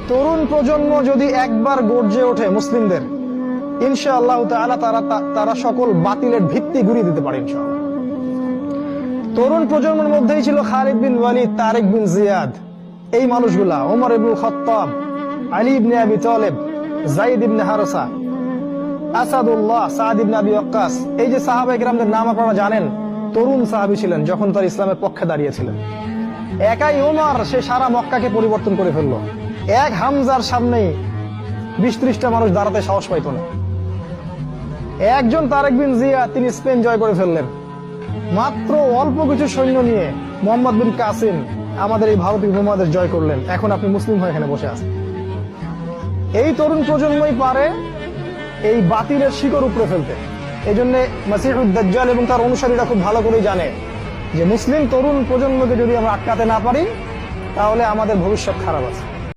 তরুণ প্রজন্ম যদি একবার গর্জে ওঠে মুসলিমদের, ইনশাআল্লাহ তাআলা তারা সকল বাতিলের ভিত্তি গুঁড়িয়ে দিতে পারে ইনশাআল্লাহ। তরুণ প্রজন্মের মধ্যেই ছিল খালিদ বিন ওয়ালিদ, তারেক বিন জিয়াদ, এই মানুষগুলা, ওমর ইবনুল খাত্তাব, আলী ইবনে আবি তালেব, যায়েদ ইবনে হারসা, আসাদুল্লাহ, সাদ ইবনে আবি ওয়াক্কাস। এই যে সাহাবায়ে কেরামদের নাম আপনারা জানেন, তরুণ সাহাবী ছিলেন যখন তারা ইসলামের পক্ষে দাঁড়িয়েছিলেন। একাই ওমর সে সারা মক্কাকে পরিবর্তন করে ফেললো। এক হামজার সামনেই 20-30টা মানুষ দাঁড়াতে সাহস পাইত না। একজন তারেক বিন জিয়াদ, তিনি স্পেন জয় করে ফেললেন মাত্র অল্প কিছু সৈন্য নিয়ে। মোহাম্মদ বিন কাসিম আমাদের এই ভারতীয় উপমহাদেশ জয় করলেন। এখন আপনি মুসলিম হয়ে এখানে বসে আছেন। এই তরুণ প্রজন্মই পারে এই বাতিলের শিকড় উপড়ে ফেলতে। এই জন্য মাসিহুদ দাজ্জাল এবং তার অনুসারীরা খুব ভালো করেই জানে যে মুসলিম তরুণ প্রজন্মকে যদি আমরা আটকাতে না পারি, তাহলে আমাদের ভবিষ্যৎ খারাপ আছে।